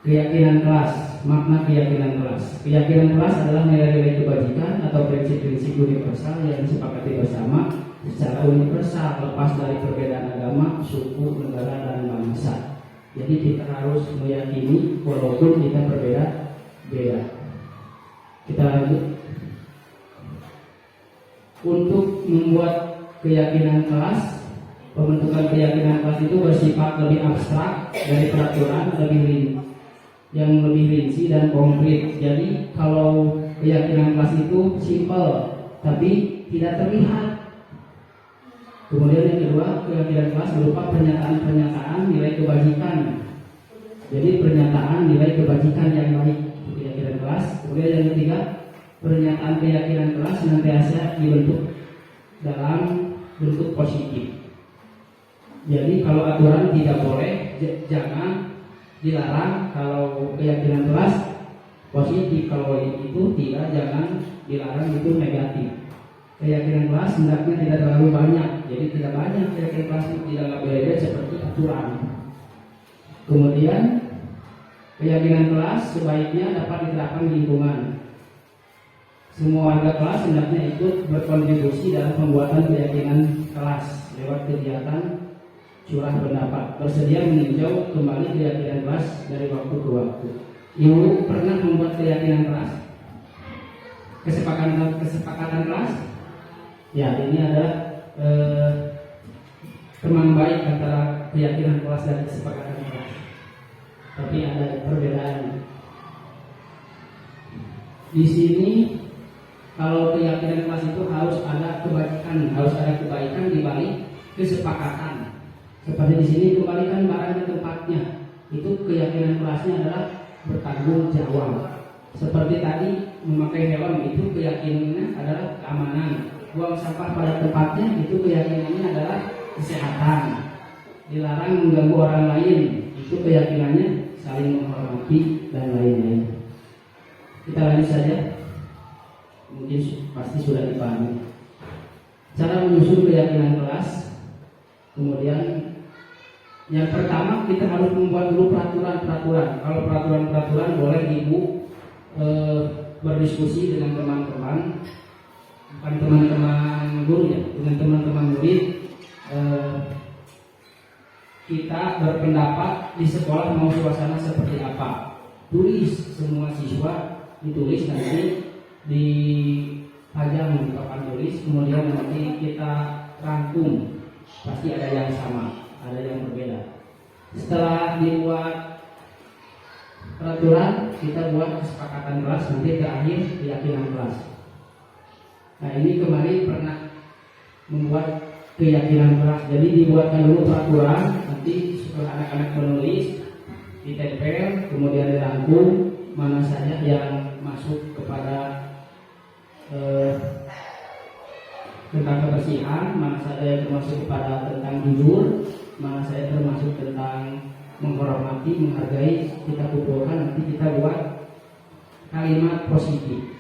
S4: Keyakinan kelas, makna keyakinan kelas. Keyakinan kelas adalah nilai-nilai kebajikan atau prinsip-prinsip universal yang disepakati bersama secara universal, lepas dari perbedaan agama, suku, negara, dan bangsa. Jadi kita harus meyakini walaupun kita berbeda-beda. Kita lanjut. Untuk membuat keyakinan kelas, pembentukan keyakinan kelas itu bersifat lebih abstrak dari peraturan, yang lebih rinci dan konkret. Jadi kalau keyakinan kelas itu simpel tapi tidak terlihat. Kemudian yang kedua, keyakinan kelas berupa pernyataan-pernyataan nilai kebajikan. Jadi pernyataan nilai kebajikan yang baik, keyakinan kelas. Kemudian yang ketiga, pernyataan keyakinan kelas senantiasa dibentuk dalam bentuk positif. Jadi kalau aturan tidak boleh, jangan dilarang. Kalau keyakinan kelas positif, kalau itu tidak, jangan dilarang, itu negatif. Keyakinan kelas hendaknya tidak terlalu banyak. Jadi tidak banyak keyakinan kelas itu tidak berbeda seperti aturan. Kemudian keyakinan kelas sebaiknya dapat diterapkan di lingkungan. Semua warga kelas hendaknya ikut berkontribusi dalam pembuatan keyakinan kelas lewat kegiatan curah pendapat, bersedia meninjau kembali keyakinan kelas dari waktu ke waktu. Ibu pernah membuat keyakinan kelas? Kesepakatan kelas? Ya, ini adalah teman baik antara keyakinan kelas dan kesepakatan kelas. Tapi ada perbedaan. Di sini kalau keyakinan kelas itu harus ada kebaikan di balik kesepakatan. Seperti di sini kembalikan barang ke tempatnya. Itu keyakinan kelasnya adalah bertanggung jawab. Seperti tadi memakai helm, itu keyakinannya adalah keamanan. Buang sampah pada tempatnya, itu keyakinannya adalah kesehatan. Dilarang mengganggu orang lain, itu keyakinannya saling menghormati dan lain-lain. Kita lanjut saja. Mungkin pasti sudah dipahami cara menyusun keyakinan kelas. Kemudian yang pertama kita harus membuat dulu peraturan-peraturan. Kalau peraturan-peraturan boleh ibu berdiskusi dengan teman-teman, bukan teman-teman guru ya, dengan teman-teman murid. Kita berpendapat di sekolah mau suasana seperti apa. tulis semua siswa, ditulis nanti dipajang di papan tulis, kemudian nanti kita rangkum, pasti ada yang sama, ada yang berbeda. Setelah dibuat peraturan, kita buat kesepakatan kelas, nanti terakhir keyakinan kelas. Nah, ini kemarin pernah membuat keyakinan kelas, jadi dibuatkan dulu peraturan, nanti setelah anak-anak menulis ditempel, kemudian dirangkum mana saja yang masuk kepada tentang kebersihan, mana saja yang termasuk kepada tentang jujur, mana saja termasuk tentang menghormati, menghargai. Kita kumpulkan, nanti kita buat kalimat positif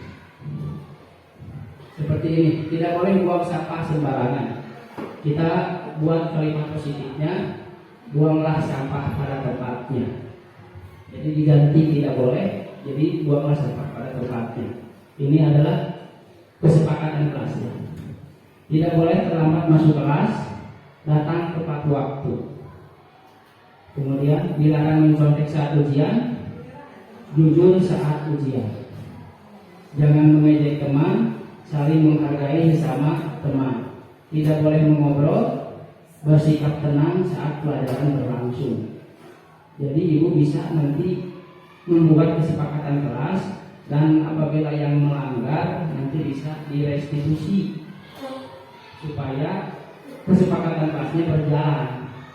S4: seperti ini. Tidak boleh buang sampah sembarangan. Kita buat kalimat positifnya, buanglah sampah pada tempatnya. Jadi diganti tidak boleh, jadi buanglah sampah pada tempatnya. Ini adalah kesepakatan kelasnya. Tidak boleh terlambat masuk kelas, datang tepat waktu. Kemudian dilarang mencontek saat ujian, jujur saat ujian. Jangan mengejek teman, saling menghargai sesama teman. Tidak boleh mengobrol, bersikap tenang saat pelajaran berlangsung. Jadi ibu bisa nanti membuat kesepakatan kelas, dan apabila yang melanggar nanti bisa direstitusi supaya kesepakatan kelasnya berjalan.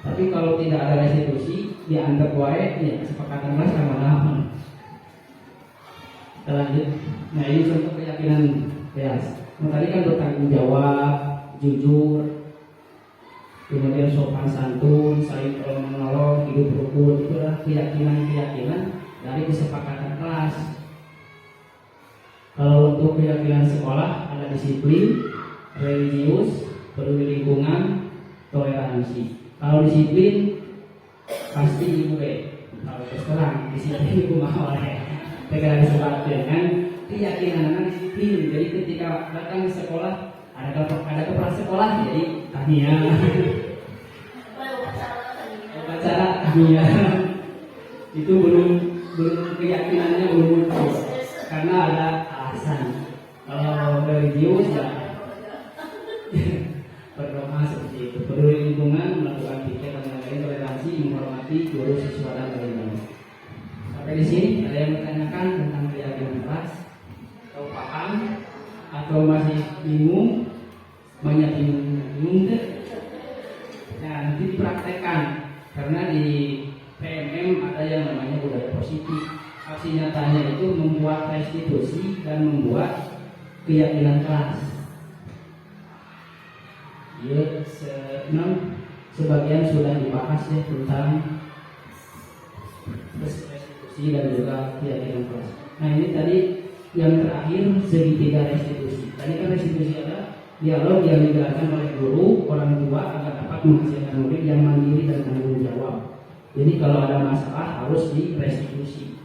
S4: Tapi kalau tidak ada restitusi, dianggap wae, ya kesepakatan kelas lama-lama. Kita lanjut. Nah, ini contoh keyakinan kelas. Nah, tadi kan bertanggung jawab, jujur, kemudian sopan santun, saling tolong menolong, hidup rukun. Itu adalah keyakinan-keyakinan dari kesepakatan kelas. Kalau untuk keyakinan sekolah ada disiplin, religius, peduli lingkungan, toleransi. Kalau disiplin pasti ibu kalau terus terang disiplin ibu mau ya. Segera disebutkan kan keyakinan disiplin. Jadi ketika datang ke sekolah ada kepala sekolah, jadi tania upacara tania itu belum keyakinannya belum muncul karena ada alasan. Kalau religius ya berdoa seperti itu, peduli lingkungan, melakukan pikir dan lain-lain, toleransi, menghormati guru, siswa dan lain-lain. Sampai di sini ada yang bertanyakan tentang keyakinan kelas, atau paham, atau masih bingung, banyak bingung deh. Nah, nanti dipraktekkan karena di PMM ada yang namanya budaya positif. Aksi nyatanya itu membuat restitusi dan membuat keyakinan kelas. Ya, sebagian sudah dibahas ya tentang restitusi dan juga keyakinan kelas. Nah, ini tadi yang terakhir segitiga restitusi. Tadi kan restitusi ada dialog yang digerakkan oleh guru, orang tua agar dapat menghasilkan murid yang mandiri dan tanggung jawab. Jadi kalau ada masalah harus direstitusi.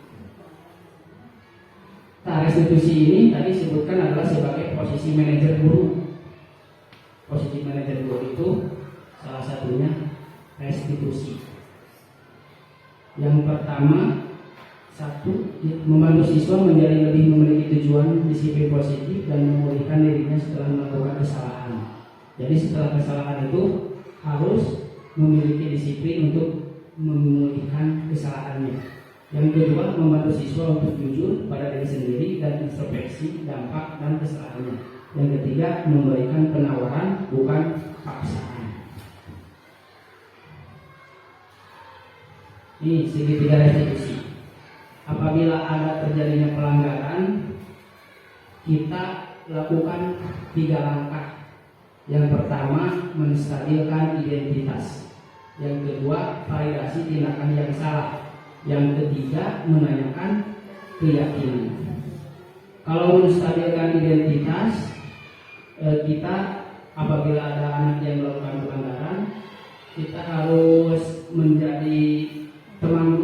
S4: Nah, restitusi ini tadi disebutkan adalah sebagai posisi manajer guru. Posisi manajer guru itu salah satunya restitusi. Yang pertama, satu, membantu siswa menjadi lebih memiliki tujuan disiplin positif dan memulihkan dirinya setelah melakukan kesalahan. Jadi setelah kesalahan itu harus memiliki disiplin untuk memulihkan kesalahannya. Yang kedua, membantu siswa untuk jujur pada diri sendiri dan introspeksi dampak dan kesalahannya. Yang ketiga, memberikan penawaran bukan paksaan. Ini segitiga restitusi. Apabila ada terjadinya pelanggaran, kita lakukan 3 langkah. Yang pertama, menstabilkan identitas. Yang kedua, validasi tindakan yang salah. Yang ketiga, menanyakan keyakinan. Kalau menstabilkan identitas, kita apabila ada anak yang melakukan pelanggaran, kita harus menjadi teman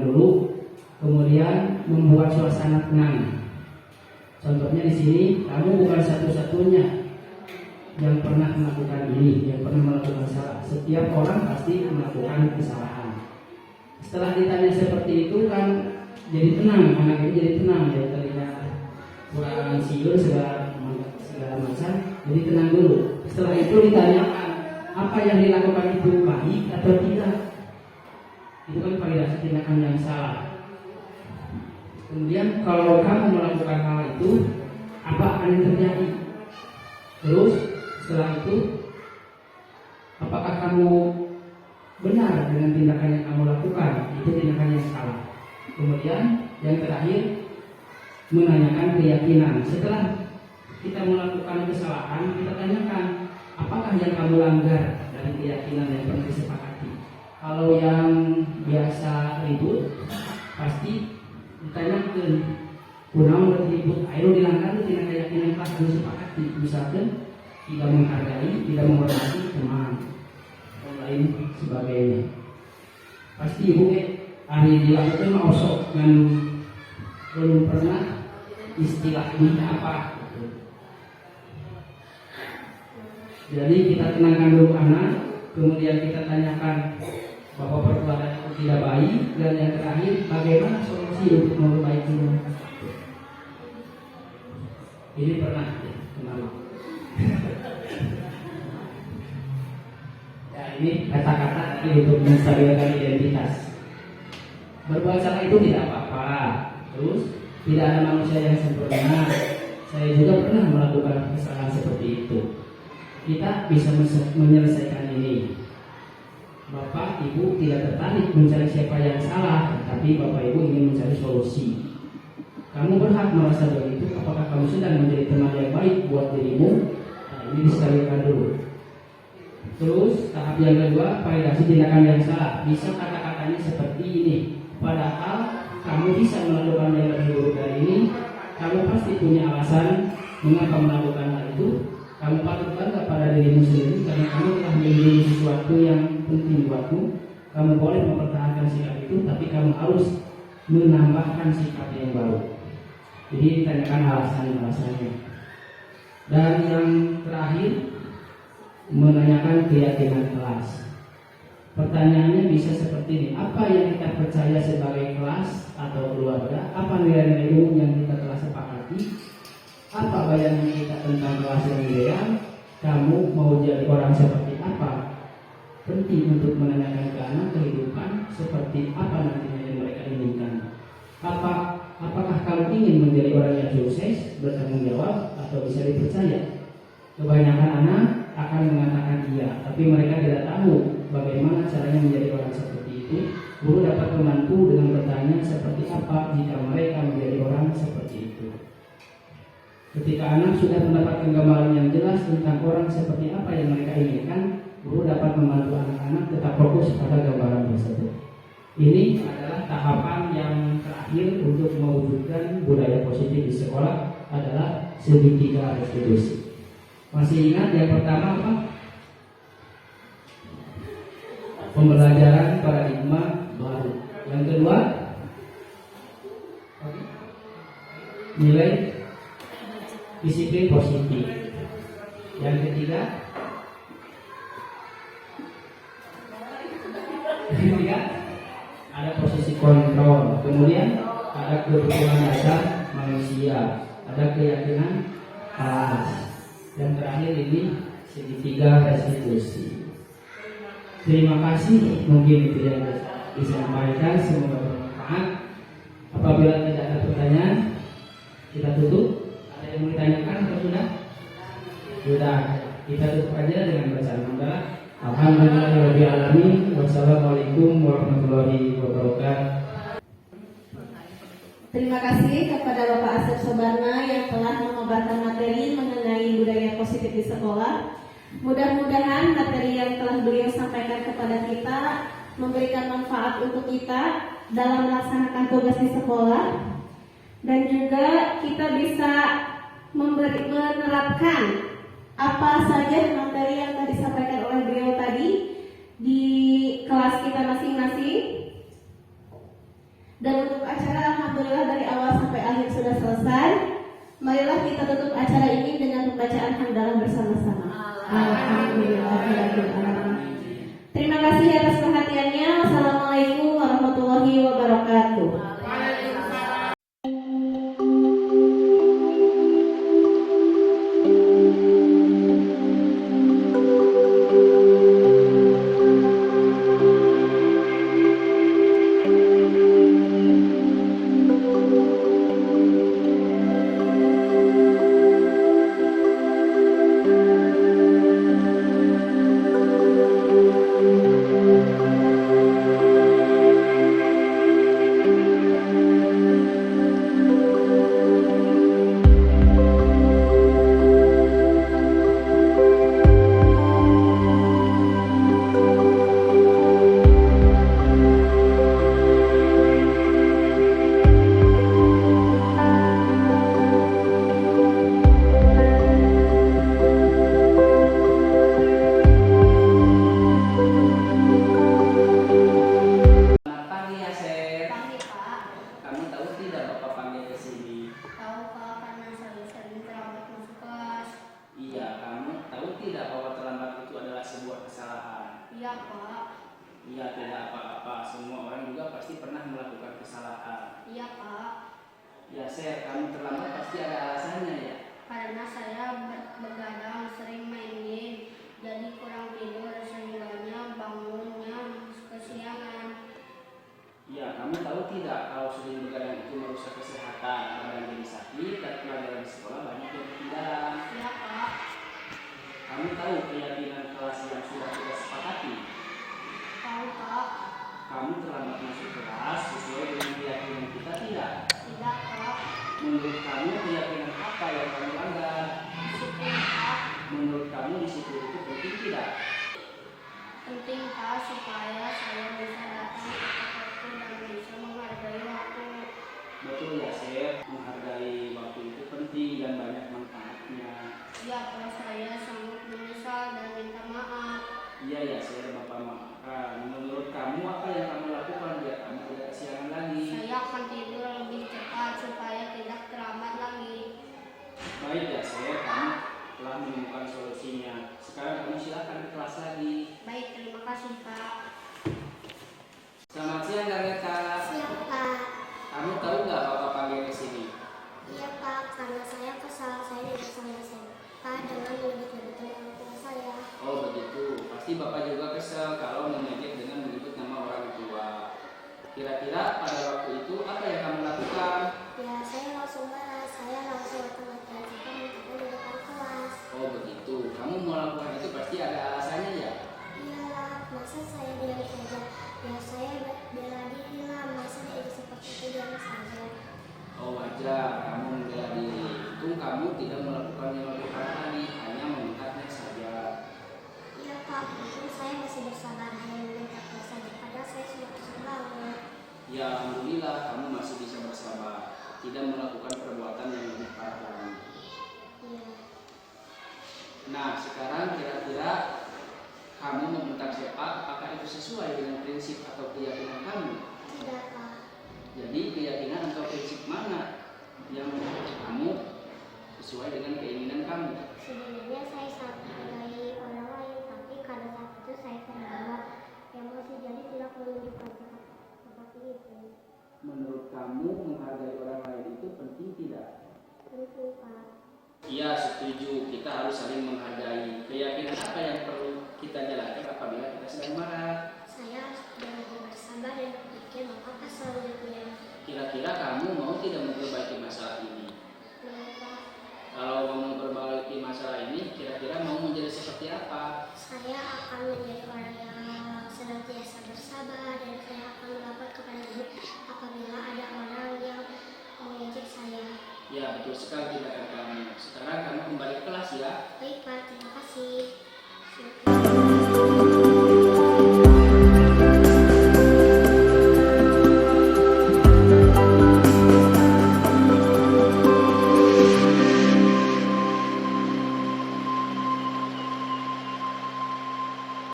S4: dulu, kemudian membuat suasana tenang. Contohnya di sini, kamu bukan satu-satunya yang pernah melakukan ini, yang pernah melakukan salah. Setiap orang pasti melakukan kesalahan. Setelah ditanya seperti itu kan jadi tenang, anak ini jadi tenang, ya tadinya kurang siur segala macam, jadi tenang dulu. Setelah itu ditanyakan apa yang dilakukan itu baik atau tidak. Itu kan validasi tindakan yang salah. Kemudian kalau kamu melakukan hal itu, apa akan yang terjadi? Terus setelah itu, apakah kamu benar dengan tindakan yang kamu lakukan? Itu tindakan yang salah. Kemudian yang terakhir, menanyakan keyakinan. Setelah kita melakukan kesalahan, kita tanyakan apakah yang kamu langgar dari keyakinan yang pernah disepakati. Kalau yang biasa ribut, pasti ditanyakan kurang ribut, ayo dilanggar tidak keyakinan yang telah disepakati. Misalkan tidak menghargai, tidak menghormati teman dan lain sebagainya. Pasti ibu hari dilakukan osok dan belum pernah istilahnya apa. Jadi kita tenangkan dulu anak, kemudian kita tanyakan bahwa perbuatan itu tidak baik, dan yang terakhir bagaimana solusi untuk memperbaikinya. Ini pernah kenal. Ya, ini kata-kata untuk menstabilkan identitas. Berbuat salah itu tidak apa-apa. Terus tidak ada manusia yang sempurna. Saya juga pernah melakukan kesalahan seperti itu. Kita bisa menyelesaikan ini. Bapak Ibu tidak tertarik mencari siapa yang salah, tapi Bapak Ibu ingin mencari solusi. Kamu berhak merasa begitu. Apakah kamu sedang menjadi teman yang baik buat dirimu? Nah, ini disekalikan dulu. Terus tahap yang kedua, validasi tindakan yang salah. Bisa kata-katanya seperti ini. Padahal kamu bisa melakukan yang lebih buruk dari ini. Kamu pasti punya alasan mengapa melakukan hal itu. Kamu patut bangga pada dirimu sendiri karena kamu telah menjadi sesuatu yang penting buatmu. Kamu boleh mempertahankan sikap itu, tapi kamu harus menambahkan sikap yang baru. Jadi ditanyakan alasan-alasannya. Dan yang terakhir, menanyakan keyakinan kelas. Pertanyaannya bisa seperti ini: apa yang kita percaya sebagai kelas atau keluarga? Apa nilai-nilai umum yang kita telah sepakati? Apa bayangan kita tentang kelas yang ideal? Kamu mau jadi orang seperti apa? Penting untuk menanyakan ke anak kehidupan seperti apa nantinya yang mereka inginkan. Apakah kamu ingin menjadi orang yang sukses, bertanggung jawab, atau bisa dipercaya? Kebanyakan anak akan mengatakan iya, tapi mereka tidak tahu bagaimana caranya menjadi orang seperti itu. Guru dapat membantu dengan bertanya seperti apa jika mereka menjadi orang seperti itu. Ketika anak sudah mendapatkan gambaran yang jelas tentang orang seperti apa yang mereka inginkan, guru dapat membantu anak-anak tetap fokus pada gambaran tersebut. Ini adalah tahapan yang terakhir untuk mewujudkan budaya positif di sekolah, adalah segitiga restitusi. Masih ingat yang pertama apa? Pembelajaran paradigma baru. Yang kedua, nilai disiplin positif. Yang ketiga, ada posisi kontrol. Kemudian ada kebutuhan dasar manusia, ada keyakinan kelas. Dan terakhir ini segitiga restitusi. Terima kasih, mungkin itu yang disampaikan, semoga bermanfaat. Apabila tidak ada pertanyaan, kita tutup. Ada yang mau ditanyakan atau sudah? Sudah, kita tutup aja dengan bacaan hamdalah. Alhamdulillahirabbil alamin. Wassalamualaikum warahmatullahi wabarakatuh.
S1: Terima kasih kepada Bapak Asep Sobarna yang telah memaparkan materi mengenai budaya positif di sekolah. Mudah-mudahan materi yang telah beliau sampaikan kepada kita memberikan manfaat untuk kita dalam melaksanakan tugas di sekolah, dan juga kita bisa menerapkan apa saja materi yang telah disampaikan oleh beliau tadi di kelas kita masing-masing. Dan untuk acara, alhamdulillah dari awal sampai akhir sudah selesai. Marilah kita tutup acara ini dengan pembacaan hamdalah bersama-sama. Alhamdulillah. Terima kasih atas perhatiannya. Wassalamualaikum warahmatullahi wabarakatuh.
S4: pasti pernah melakukan kesalahan.
S8: Iya Pak,
S4: Ya Sher, kamu terlambat pasti ada alasannya ya.
S8: karena saya begadang sering main game, jadi kurang tidur sehingganya bangunnya kesiangan.
S4: Ya, kamu tahu tidak kalau sering begadang itu merusak kesehatan, badan jadi sakit, dan pelajaran di sekolah banyak yang ketinggalan.
S8: Iya Pak,
S4: Kamu tahu keyakinan kelas yang sudah kita sepakati?
S8: tahu Pak.
S4: Kamu terlambat masuk kelas sesuai dengan keyakinan kita tidak?
S8: Tidak Pak,
S4: Menurut kamu keyakinan apa yang kamu langgar?
S8: disiplin Pak.
S4: Menurut kamu disiplin itu penting tidak?
S8: Penting Pak supaya saya bisa datang tepat waktu dan bisa menghargai waktu.
S4: Betul ya Sher, menghargai waktu itu penting dan banyak manfaatnya.
S8: Iya Pak, saya sangat menyesal dan minta maaf.
S4: Iya ya Sher, Bapak maafkan. Menurut kamu apa yang kamu lakukan biar kamu tidak kesiangan lagi?
S8: Saya akan tidur lebih cepat supaya tidak terlambat lagi.
S4: Baik ya Sher, kamu telah menemukan solusinya. Sekarang kamu silakan ke kelas lagi.
S8: Baik, terima kasih Pak.
S4: Selamat siang Gareta.
S9: Siap Pak.
S4: Kamu tahu nggak Bapak panggil ke sini?
S9: Iya Pak, karena saya kesal saya tidak sama Pak dengan menyebut-nyebutkan orang tua saya.
S4: Oh begitu, pasti Bapak juga kesel kalau mengejek dengan menyebut nama orang tua. Kira-kira pada waktu itu apa yang kamu lakukan?
S9: Ya saya langsung marah, saya langsung datang ke minta di depan kelas.
S4: Oh begitu, kamu mau lakukan itu pasti ada alasannya ya?
S9: Iyalah, masa saya diam saja? Ya saya bela diri lah, masa dia seperti itu diam saja.
S4: Oh wajar, kamu membela diri. Itu kamu tidak melakukan yang lebih parah tadi, hanya meminta saja.
S9: Iya Pak, mungkin saya masih bersabar hanya meminta saja, padahal saya sudah kesal banget.
S4: Ya alhamdulillah kamu masih bisa bersabar, tidak melakukan perbuatan yang lebih parah lagi.
S9: Iya.
S4: Nah sekarang kira-kira kamu membentak siapa? Apakah itu sesuai dengan prinsip atau keyakinan kamu?
S9: Tidak Pak.
S4: Jadi keyakinan atau prinsip mana yang kamu sesuai dengan keinginan kamu?
S9: Sebenarnya saya sangat menghargai orang lain, tapi karena saat itu saya terbawa emosi jadi tidak menunjukkan sikap seperti itu.
S4: Menurut kamu menghargai orang lain itu penting tidak?
S9: Penting Pak.
S4: Iya setuju, kita harus saling menghargai. Keyakinan apa yang perlu kita jalankan apabila kita sedang marah?
S9: Saya harus lebih bersabar dan berpikir apakah selanjutnya.
S4: Kira-kira kamu mau tidak memperbaiki masalah ini?
S9: Kenapa?
S4: Kalau mau memperbaiki masalah ini, kira-kira mau menjadi seperti apa?
S9: Saya akan menjadi orang yang senantiasa bersabar dan saya akan melaporkan kepada guru apabila ada orang yang mengejek saya.
S4: Ya betul sekali tindakan kamu. Sekarang kamu kembali ke kelas ya.
S9: Baik Pak, terima kasih.